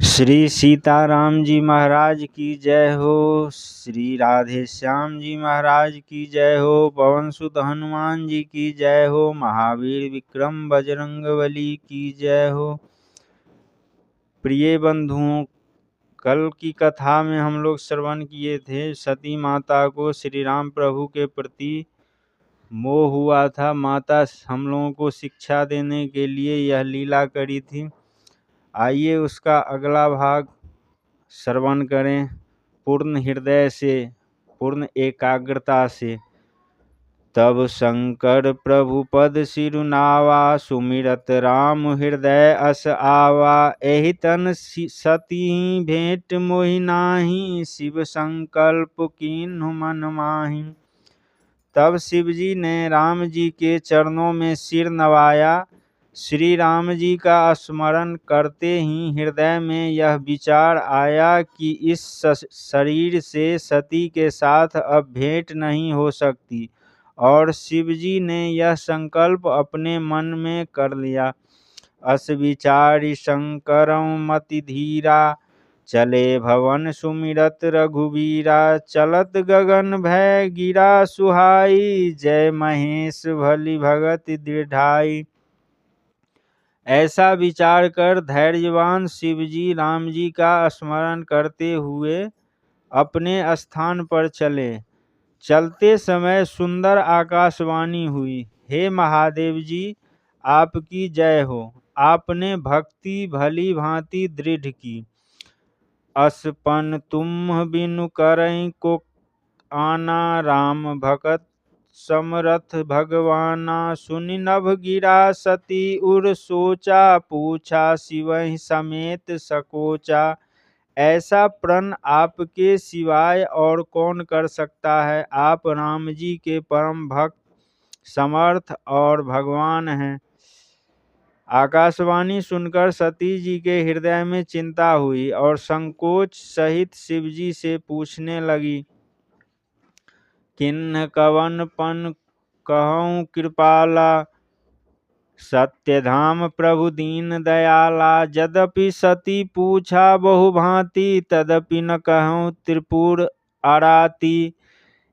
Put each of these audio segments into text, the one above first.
श्री सीताराम जी महाराज की जय हो। श्री राधे श्याम जी महाराज की जय हो। पवन सुत हनुमान जी की जय हो। महावीर विक्रम बजरंगबली की जय हो। प्रिय बंधुओं, कल की कथा में हम लोग श्रवण किए थे, सती माता को श्री राम प्रभु के प्रति मोह हुआ था। माता हम लोगों को शिक्षा देने के लिए यह लीला करी थी। आइए उसका अगला भाग श्रवण करें पूर्ण हृदय से, पूर्ण एकाग्रता से। तब शंकर प्रभु पद सिरुनावा, सुमिरत राम हृदय अस आवा। एहि तन सती भेंट मोहि नाही, शिव संकल्प कीन्हु मन माही। तब शिव जी ने राम जी के चरणों में सिर नवाया। श्री राम जी का स्मरण करते ही हृदय में यह विचार आया कि इस शरीर से सती के साथ अब भेंट नहीं हो सकती, और शिव जी ने यह संकल्प अपने मन में कर लिया। अस विचारि शंकरं मति धीरा, चले भवन सुमिरत रघुवीरा। चलत गगन भय गिरा सुहाई, जय महेश भली भगत दृढ़ाई। ऐसा विचार कर धैर्यवान शिवजी राम जी का स्मरण करते हुए अपने स्थान पर चले। चलते समय सुंदर आकाशवाणी हुई, हे महादेव जी, आपकी जय हो। आपने भक्ति भली भांति दृढ़ की। असपन तुम बिनु करई को आना, राम भगत समरथ भगवाना। सुनि नभ गिरा सती उर सोचा, पूछा शिवहि समेत सकोचा। ऐसा प्रण आपके सिवाय और कौन कर सकता है। आप राम जी के परम भक्त, समर्थ और भगवान हैं। आकाशवाणी सुनकर सती जी के हृदय में चिंता हुई और संकोच सहित शिव जी से पूछने लगी, किन्ह कवन पन कहूँ कृपाला, सत्य धाम प्रभु दीन दयाला। यद्यपि सती पूछा बहु भांति, तदपि न कहूँ त्रिपुर आराती।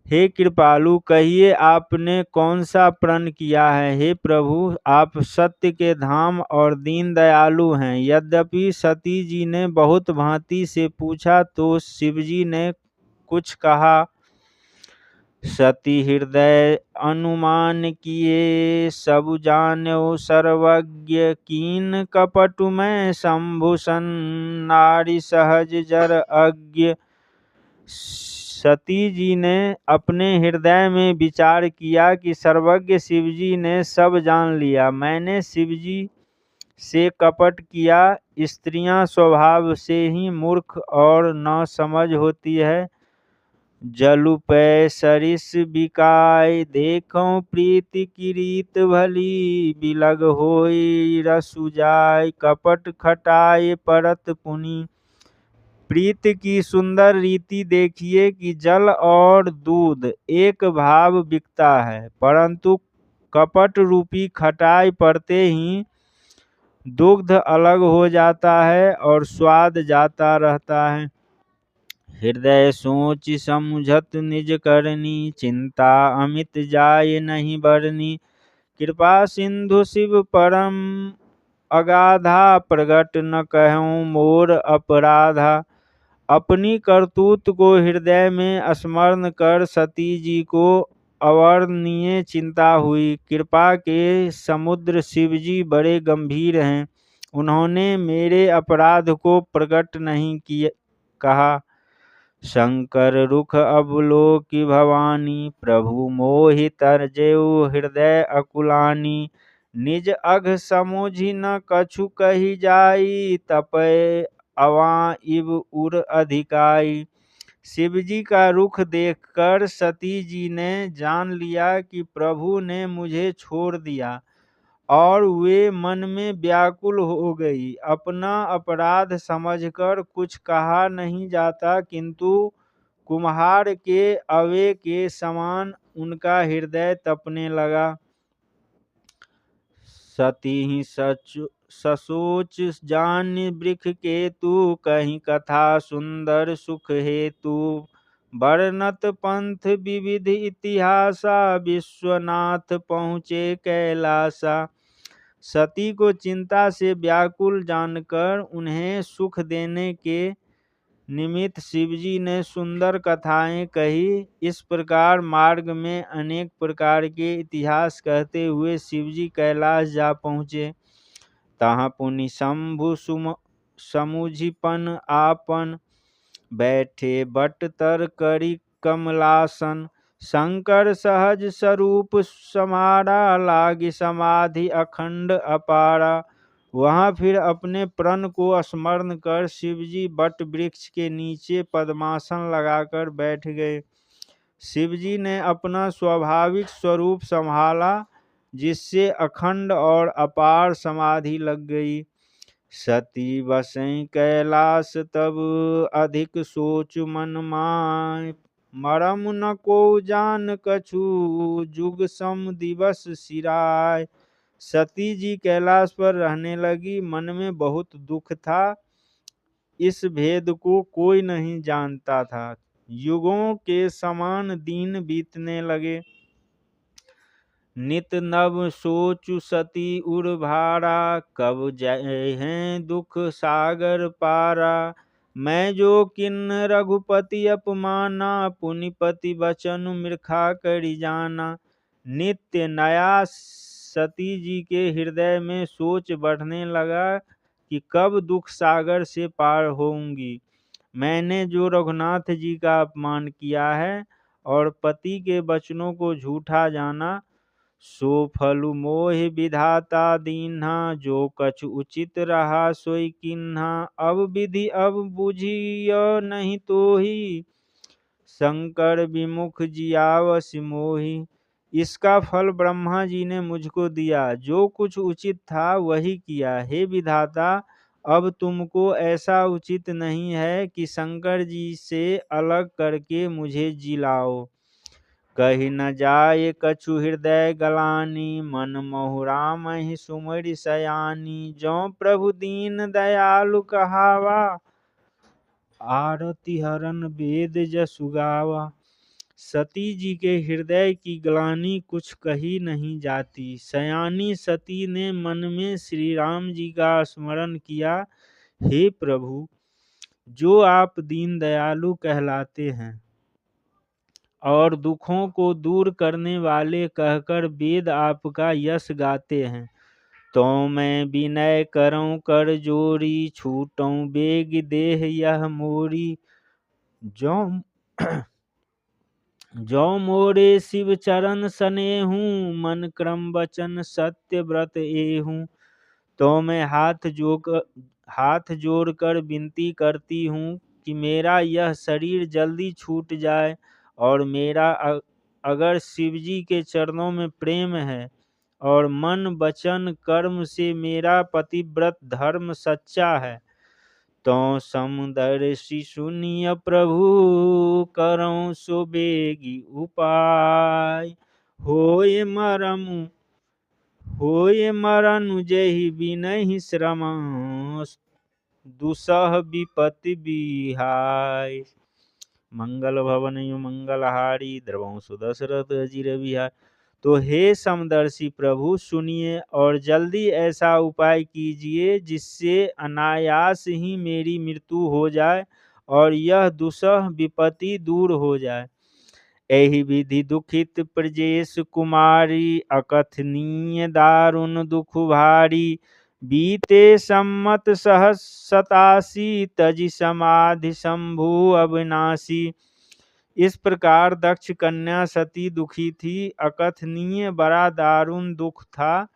हे कृपालु, कहिए आपने कौन सा प्रण किया है। हे प्रभु, आप सत्य के धाम और दीन दयालु हैं। यद्यपि सती जी ने बहुत भांति से पूछा तो शिवजी ने कुछ कहा। सती हृदय अनुमान किए, सब जान्यो सर्वज्ञ। कीन कपटु मैं शंभुसन, नारी सहज जर अज्ञ। सती जी ने अपने हृदय में विचार किया कि सर्वज्ञ शिवजी ने सब जान लिया। मैंने शिवजी से कपट किया। स्त्रियां स्वभाव से ही मूर्ख और न समझ होती है। जलु पै सरिस बिकाय, देखो प्रीति की रीत भली। बिलग होई रसु जाय, कपट खटाय परत पुनि। प्रीत की सुंदर रीति देखिए कि जल और दूध एक भाव बिकता है, परंतु कपट रूपी खटाई पड़ते ही दुग्ध अलग हो जाता है और स्वाद जाता रहता है। हृदय सोच समुझत निज करनी, चिंता अमित जाय नहीं बरनी। कृपा सिंधु शिव परम अगाधा, प्रगट न कहूँ मोर अपराधा। अपनी करतूत को हृदय में स्मरण कर सती जी को अवर्णनीय चिंता हुई। कृपा के समुद्र शिवजी बड़े गंभीर हैं। उन्होंने मेरे अपराध को प्रकट नहीं किया कहा। शंकर रुख अवलोकि भवानी, प्रभु मोहि तरजेउ हृदय अकुलानी। निज अघ समुझि न कछु कही जाई, तपय अवां इव उर अधिकाई। शिवजी का रुख देखकर सती जी ने जान लिया कि प्रभु ने मुझे छोड़ दिया और वे मन में व्याकुल हो गई। अपना अपराध समझकर कुछ कहा नहीं जाता, किंतु कुम्हार के अवे के समान उनका हृदय तपने लगा। सती ही ससोच जान वृख केतु, कहीं कथा सुंदर सुख हेतु। वर्णत पंथ विविध इतिहासा, विश्वनाथ पहुँचे कैलासा। सती को चिंता से व्याकुल जानकर उन्हें सुख देने के निमित्त शिवजी ने सुंदर कथाएं कही। इस प्रकार मार्ग में अनेक प्रकार के इतिहास कहते हुए शिवजी कैलाश जा पहुँचे। तहाँ पुनि शंभु समुझिपन आपन, बैठे बट तर करी कमलासन। शंकर सहज स्वरूप समारा, लागी समाधि अखंड अपारा। वहाँ फिर अपने प्रण को स्मरण कर शिवजी बट वृक्ष के नीचे पद्मासन लगाकर बैठ गए। शिवजी ने अपना स्वाभाविक स्वरूप संभाला, जिससे अखंड और अपार समाधि लग गई। सती बसई कैलाश तब, अधिक सोच मन माय। मरम न को जान कछु, जुग सम दिवस सिराय। सती जी कैलाश पर रहने लगी। मन में बहुत दुख था, इस भेद को कोई नहीं जानता था। युगों के समान दिन बीतने लगे। नित नव सोचु सती उर भारा, कब जय हैं दुख सागर पारा। मैं जो किन्न रघुपति अपमाना, पुनिपति बचन मृखा करि जाना। नित्य नया सती जी के हृदय में सोच बढ़ने लगा कि कब दुख सागर से पार होऊंगी। मैंने जो रघुनाथ जी का अपमान किया है और पति के वचनों को झूठा जाना, सो फलु मोहि विधाता दीन्हा। जो कछु उचित रहा सोई किन्हा, अब विधि अब बुझियो नहीं तोहि। शंकर विमुख जियावस मोहि। इसका फल ब्रह्मा जी ने मुझको दिया, जो कुछ उचित था वही किया। हे विधाता, अब तुमको ऐसा उचित नहीं है कि शंकर जी से अलग करके मुझे जिलाओ। कही न जाय कछु हृदय गलानी, मन मोहु राम ही सुमरि सयानी। जो प्रभु दीन दयालु कहावा, आरती हरन वेद जसु गावा। सती जी के हृदय की ग्लानि कुछ कही नहीं जाती। सयानी सती ने मन में श्री राम जी का स्मरण किया। हे प्रभु, जो आप दीन दयालु कहलाते हैं और दुखों को दूर करने वाले कहकर वेद आपका यश गाते हैं, तो मैं विनय करऊं कर जोरी। छूटऊं बेग देह यह मोरी। जो मोरे शिव चरण सनेहू, मन क्रम वचन सत्य व्रत एहूं। तो मैं हाथ जोड़कर विनती करती हूँ कि मेरा यह शरीर जल्दी छूट जाए, और मेरा अगर शिवजी के चरणों में प्रेम है और मन वचन कर्म से मेरा पतिव्रत धर्म सच्चा है, तो समदर्शी सुनिय प्रभु, करऊं सो बेगी उपाय। होय मरनु जेहि बिनहि श्रम, दुसह विपति बिहाय। मंगल भवन मंगलहारी, द्रवंसु दशरथ अजिर बिहार। तो हे समदर्शी प्रभु, सुनिए और जल्दी ऐसा उपाय कीजिए जिससे अनायास ही मेरी मृत्यु हो जाए और यह दुसह विपत्ति दूर हो जाए। एहि विधि दुखित प्रजेश कुमारी, अकथनीय दारुण दुख भारी। बीते सम्मत सहस 87, तजि समाधि शंभु अविनाशी। इस प्रकार दक्ष कन्या सती दुखी थी। अकथनीय बड़ा दारुण दुख था।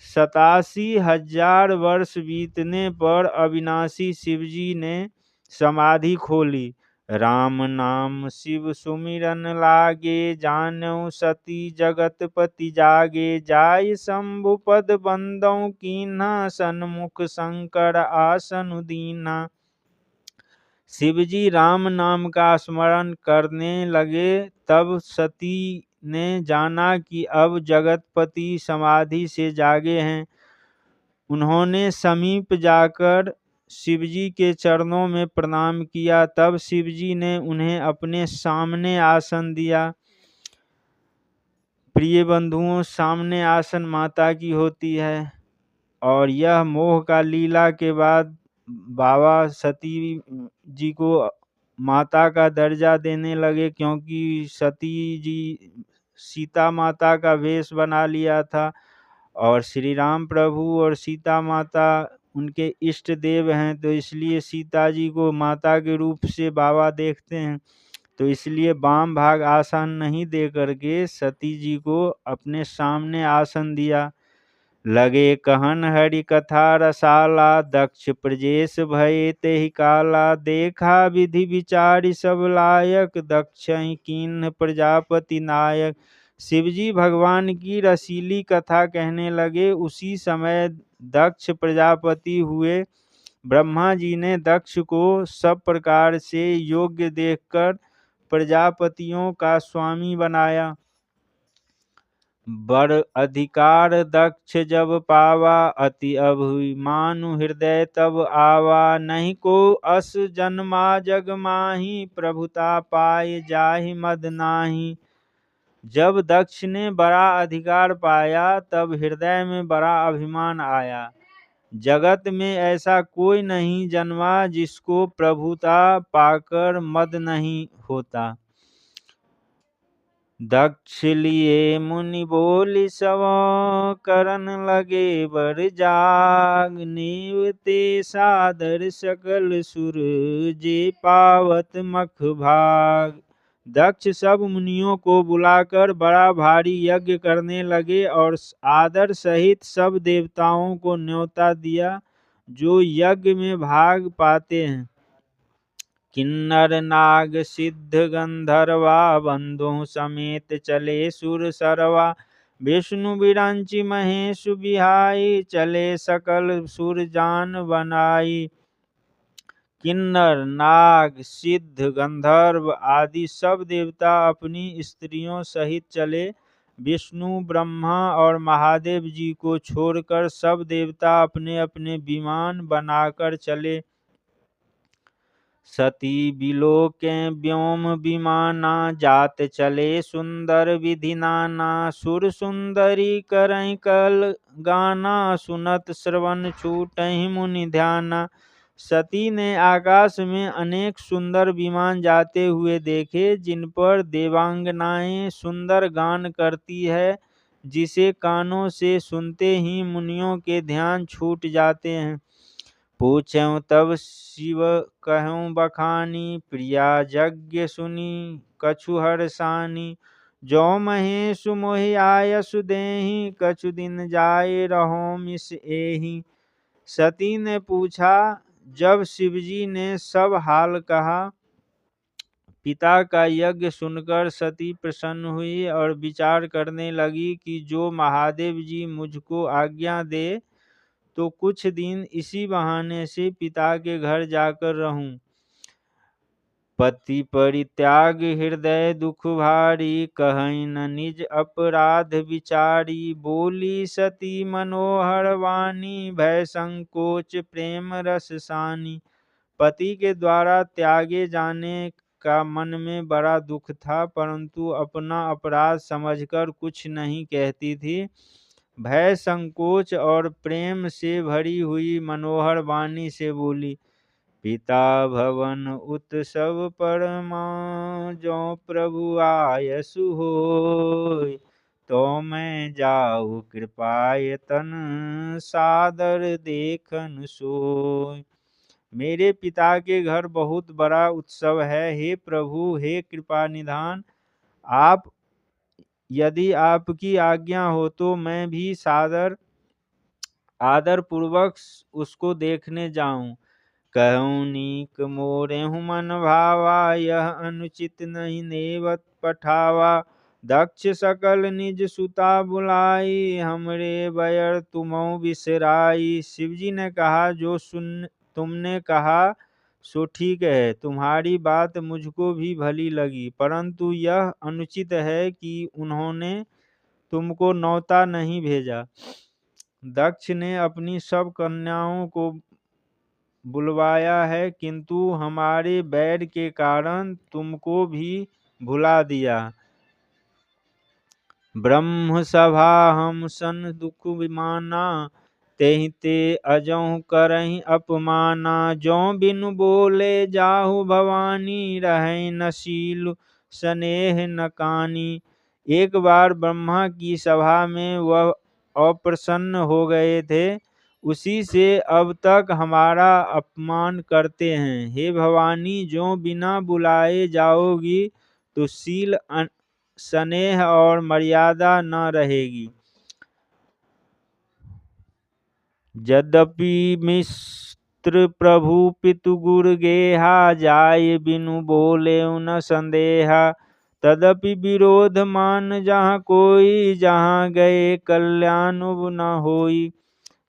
87,000 वर्ष बीतने पर अविनाशी शिवजी ने समाधि खोली। राम नाम शिव सुमिरन लागे, जानऊ सती जगतपति जागे। जाय शंभु पद बंदौ कीन्हा, सन्मुख शंकर आसन दीन्हा। शिवजी राम नाम का स्मरण करने लगे। तब सती ने जाना कि अब जगतपति समाधि से जागे हैं। उन्होंने समीप जाकर शिवजी के चरणों में प्रणाम किया। तब शिवजी ने उन्हें अपने सामने आसन दिया। प्रिय बंधुओं, सामने आसन माता की होती है, और यह मोह का लीला के बाद बाबा सती जी को माता का दर्जा देने लगे, क्योंकि सती जी सीता माता का वेश बना लिया था, और श्री राम प्रभु और सीता माता उनके इष्ट देव हैं, तो इसलिए सीता जी को माता के रूप से बाबा देखते हैं। तो इसलिए वाम भाग आसन नहीं दे करके सती जी को अपने सामने आसन दिया। लगे कहन हरि कथा रसाला, दक्ष प्रजेश भये तेहि काला, देखा विधि विचारि सब लायक, दक्ष ही कीन्ह प्रजापति नायक। शिवजी भगवान की रसीली कथा कहने लगे। उसी समय दक्ष प्रजापति हुए। ब्रह्मा जी ने दक्ष को सब प्रकार से योग्य देखकर प्रजापतियों का स्वामी बनाया। बड़ अधिकार दक्ष जब पावा, अति अभिमानु हृदय तब आवा, नहीं को अस जन्मा जग माही, प्रभुता पाए जाहि मद नाही। जब दक्ष ने बड़ा अधिकार पाया तब हृदय में बड़ा अभिमान आया। जगत में ऐसा कोई नहीं जन्मा जिसको प्रभुता पाकर मद नहीं होता। दक्ष लिए मुनि बोली सव, करन लगे बर जाग, नेवते सादर सकल सुर, जे पावत मख भाग। दक्ष सब मुनियों को बुलाकर बड़ा भारी यज्ञ करने लगे और आदर सहित सब देवताओं को न्योता दिया जो यज्ञ में भाग पाते हैं। किन्नर नाग सिद्ध गंधर्वा, बंधु समेत चले सुर सरवा, विष्णु विरंचि महेश बिहाई, चले सकल सुर जान बनाई। किन्नर नाग सिद्ध गंधर्व आदि सब देवता अपनी स्त्रियों सहित चले। विष्णु ब्रह्मा और महादेव जी को छोड़कर सब देवता अपने अपने विमान बनाकर चले। सती बिलोके व्योम विमाना, जात चले सुंदर विधि नाना, सुर सुंदरी करई कल गाना, सुनत श्रवण छूटहि मुनि ध्याना। सती ने आकाश में अनेक सुंदर विमान जाते हुए देखे, जिन पर देवांगनाएं सुंदर गान करती है, जिसे कानों से सुनते ही मुनियों के ध्यान छूट जाते हैं। पूछऊं तब शिव कहूं बखानी, प्रिया यज्ञ सुनी कछु हरसानी, जो महेश मोहि आयसु देहि, कछु दिन जाए रहो मिस एहि। सती ने पूछा। जब शिवजी ने सब हाल कहा, पिता का यज्ञ सुनकर सती प्रसन्न हुई और विचार करने लगी कि जो महादेव जी मुझको आज्ञा दे तो कुछ दिन इसी बहाने से पिता के घर जाकर रहूं। पति परित्याग हृदय दुख भारी, कहीं न निज अपराध विचारी, बोली सती मनोहर वाणी, भय संकोच प्रेम रस सानी। पति के द्वारा त्यागे जाने का मन में बड़ा दुख था, परंतु अपना अपराध समझकर कुछ नहीं कहती थी। भय संकोच और प्रेम से भरी हुई मनोहर वाणी से बोली, पिता भवन उत्सव परमा, जो प्रभु आयसु होय, तो मैं जाऊ कृपायतन, सादर देखन सोय। मेरे पिता के घर बहुत बड़ा उत्सव है। हे प्रभु, हे कृपा निधान, आप यदि आपकी आज्ञा हो तो मैं भी आदर पूर्वक उसको देखने जाऊं। कहूं नीक मोरे मन भावा, यह अनुचित नहीं नेवत पठावा। दक्ष सकल निज सुता बुलाई, हमरे बयर तुमौ बिसराई। शिवजी ने कहा, जो तुमने कहा सो ठीक है, तुम्हारी बात मुझको भी भली लगी, परंतु यह अनुचित है कि उन्होंने तुमको न्योता नहीं भेजा। दक्ष ने अपनी सब कन्याओं को बुलवाया है, किंतु हमारे बैर के कारण तुमको भी भुला दिया। ब्रह्म सभा हम सन दुख विमाना, तेहि ते अजहु करहि अपमाना। जौं बिनु बोले जाहु भवानी, रहै न शील स्नेह न कानी। एक बार ब्रह्मा की सभा में वह अप्रसन्न हो गए थे, उसी से अब तक हमारा अपमान करते हैं। हे भवानी, जो बिना बुलाए जाओगी तो शील स्नेह और मर्यादा न रहेगी। यद्यपि मिस्र प्रभु पितु गुर गेहा, जाय बिनु बोले न संदेहा। तदपि विरोध मान जहाँ कोई, जहाँ गए कल्याण न होई।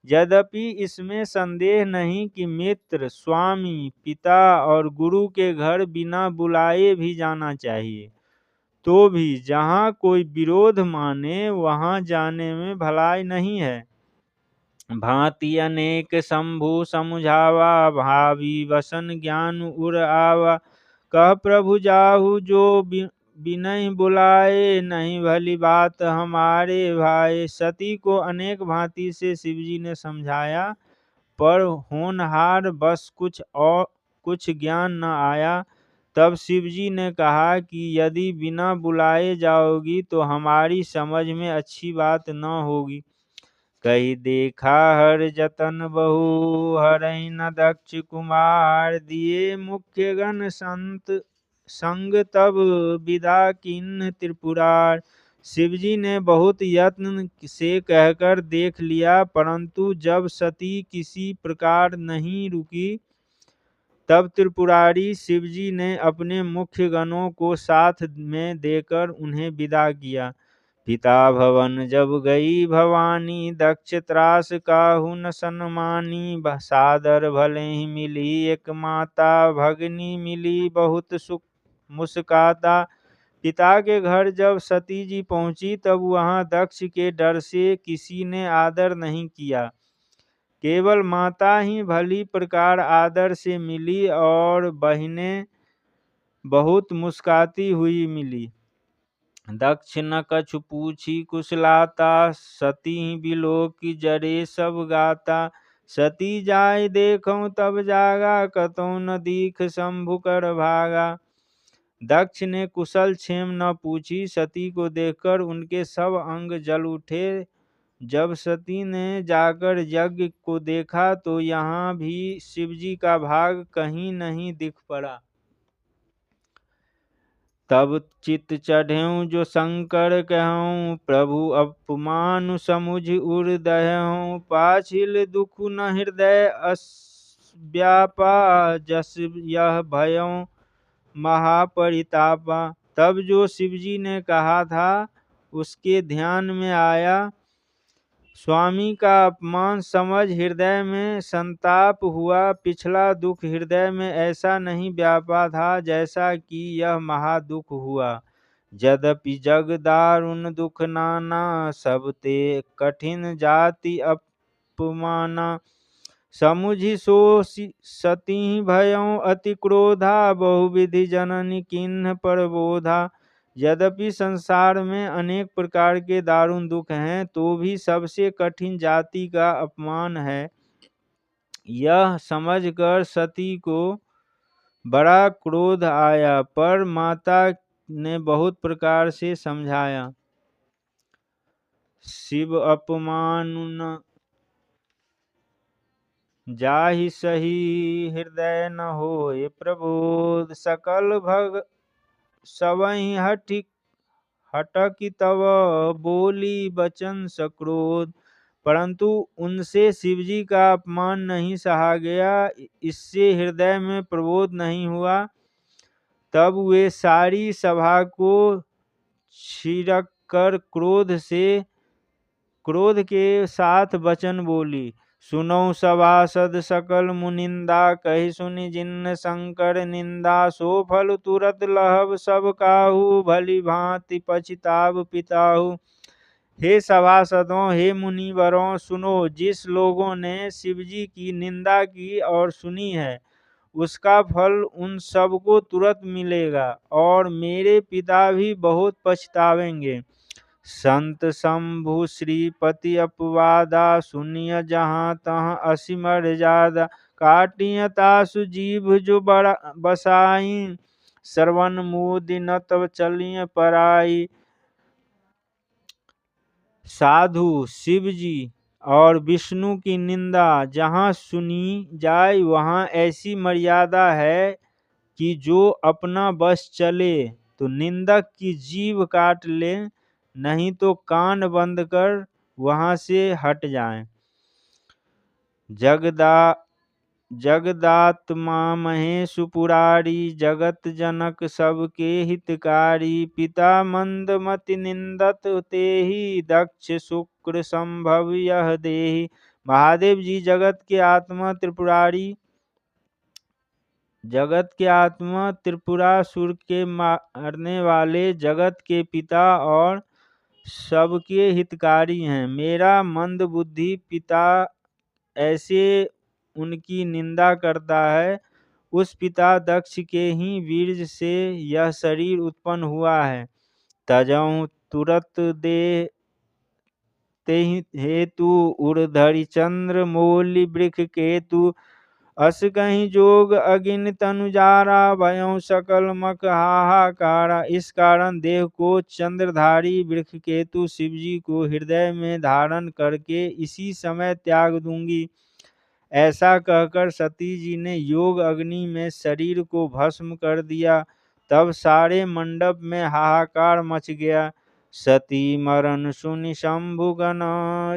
यद्यपि इसमें संदेह नहीं कि मित्र, स्वामी, पिता और गुरु के घर बिना बुलाए भी जाना चाहिए, तो भी जहाँ कोई विरोध माने वहाँ जाने में भलाई नहीं है। भांति अनेक शंभु समुझावा, भावी वसन ज्ञान उर आवा। कह प्रभु जाहु जो बिनहि बुलाए, नहीं भली बात हमारे भाई। सती को अनेक भांति से शिवजी ने समझाया, पर होनहार बस कुछ ज्ञान न आया। तब शिवजी ने कहा कि यदि बिना बुलाए जाओगी तो हमारी समझ में अच्छी बात न होगी। कही देखा हर जतन बहु, हरहि न दक्ष कुमार। दिए मुख्य गण संत संग, तब विदा किन्ह त्रिपुरार। शिवजी ने बहुत यत्न से कहकर देख लिया, परंतु जब सती किसी प्रकार नहीं रुकी, तब त्रिपुरारी शिवजी ने अपने मुख्य गणों को साथ में देकर उन्हें विदा किया। पिता भवन जब गई भवानी, दक्ष त्रास काहू न सन्मानी। सादर भले ही मिली एक माता, भगनी मिली बहुत सुख मुस्काता। पिता के घर जब सती जी पहुंची, तब वहां दक्ष के डर से किसी ने आदर नहीं किया। केवल माता ही भली प्रकार आदर से मिली, और बहनें बहुत मुस्काती हुई मिली। दक्ष न कछु पूछी कुशलाता, सती बिलो की जरे सब गाता। सती जाय देखऊं तब जागा, कतौ न दीख शंभु कर भागा। दक्ष ने कुशल क्षेम न पूछी, सती को देखकर उनके सब अंग जल उठे। जब सती ने जाकर यज्ञ को देखा तो यहाँ भी शिवजी का भाग कहीं नहीं दिख पड़ा। तब चित चढ़ेऊ जो शंकर कहूँ, प्रभु अपमान समुझ उर दहऊँ। पाछिल दुख न हृदय व्यापा, जस यह भयऊँ महापरितापा। तब जो शिवजी ने कहा था उसके ध्यान में आया। स्वामी का अपमान समझ हृदय में संताप हुआ। पिछला दुख हृदय में ऐसा नहीं व्यापा था जैसा कि यह महादुख हुआ। यद्यपि जग दारुण दुख नाना, सब ते कठिन जाति अपमाना। समुझि सो सती भयऊँ अति क्रोधा, बहुविधि जननी किन्ह प्रबोधा। यद्यपि संसार में अनेक प्रकार के दारुण दुख हैं, तो भी सबसे कठिन जाति का अपमान है। यह समझकर सती को बड़ा क्रोध आया, पर माता ने बहुत प्रकार से समझाया। शिव अपमान न जाहि सही, हृदय न होए प्रबोध। सकल भग सबहि हटकी तव, बोली बचन सक्रोध। परंतु उनसे शिवजी का अपमान नहीं सहा गया, इससे हृदय में प्रबोध नहीं हुआ। तब वे सारी सभा को छिड़क कर क्रोध के साथ वचन बोली। सुनौ सभासद सकल मुनिंदा, कहि सुनि जिन्न शंकर निंदा। सो फल तुरत लहब सब काहू, भली भांति पछिताव पिताहु। हे सभासदों, हे मुनिवरों, सुनो। जिस लोगों ने शिवजी की निंदा की और सुनी है, उसका फल उन सबको तुरंत मिलेगा और मेरे पिता भी बहुत पछतावेंगे। संत शंभु श्रीपति अपवादा, सुनिय जहाँ तहाँ असी मर्यादा। काटिय तासु जीभ जो बड़ा बसाई, श्रवण मोदि न तब चलिय पराई। साधु शिव जी और विष्णु की निंदा जहाँ सुनी जाए वहाँ ऐसी मर्यादा है कि जो अपना बस चले तो निंदक की जीभ काट ले, नहीं तो कान बंद कर वहाँ से हट जाएं। जगदात्मा महेशु पुरारी, जगत जनक सबके हितकारी। पिता मंदमति निंदत तेहि, दक्ष शुक्र संभव यह देहि। महादेव जी जगत के आत्मा त्रिपुरासुर के मारने वाले, जगत के पिता और सबके हितकारी हैं। मेरा मंद बुद्धि पिता ऐसे उनकी निंदा करता है। उस पिता दक्ष के ही वीर्य से यह शरीर उत्पन्न हुआ है। तजहु तुरत दे हेतु, उर्धरि चंद्र मौलि वृख केतु। अस कहीं जोग अगिन तनुजारा, भयों सकल मक हाहाकारा। इस कारण देह को चंद्रधारी वृक्ष केतु शिवजी को हृदय में धारण करके इसी समय त्याग दूंगी। ऐसा कहकर सती जी ने योग अग्नि में शरीर को भस्म कर दिया। तब सारे मंडप में हाहाकार मच गया। सती मरण सुनि शंभुगण,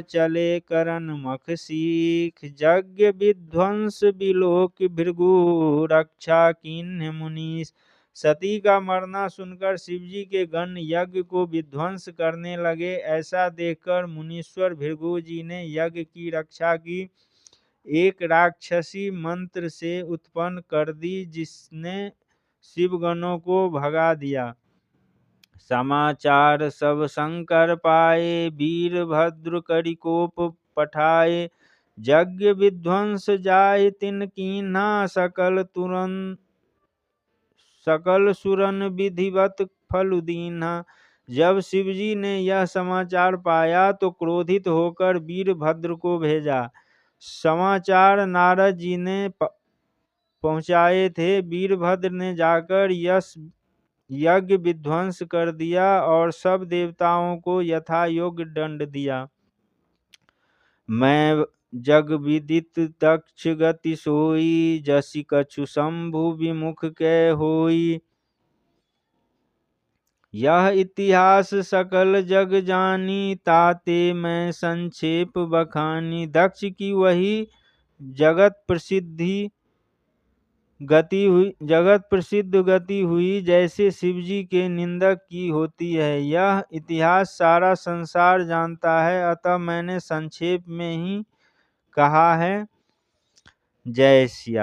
चले करन मख सीख। यज्ञ विध्वंस बिलोक भृगु, रक्षा कीन्ह मुनीश। सती का मरना सुनकर शिवजी के गण यज्ञ को विध्वंस करने लगे। ऐसा देखकर मुनीश्वर भृगु जी ने यज्ञ की रक्षा की। एक राक्षसी मंत्र से उत्पन्न कर दी, जिसने शिवगणों को भगा दिया। समाचार सब शंकर पाए, वीरभद्र करि कोप पठाए। यज्ञ विध्वंस जाय तिन कीन्हा, सकल सुरन विधिवत फल दीन्हा। जब शिवजी ने यह समाचार पाया तो क्रोधित होकर वीरभद्र को भेजा। समाचार नारद जी ने पहुंचाए थे। वीरभद्र ने जाकर यज्ञ विध्वंस कर दिया और सब देवताओं को यथा योग्य दंड दिया। मैं जग विदित दक्ष गति सोई, जसि कछु शंभु विमुख कै होई। यह इतिहास सकल जग जानी, ताते मैं संक्षेप बखानी। दक्ष की वही जगत प्रसिद्ध गति हुई जैसे शिवजी के निंदक की होती है। यह इतिहास सारा संसार जानता है, अतः मैंने संक्षेप में ही कहा है। जय सिया।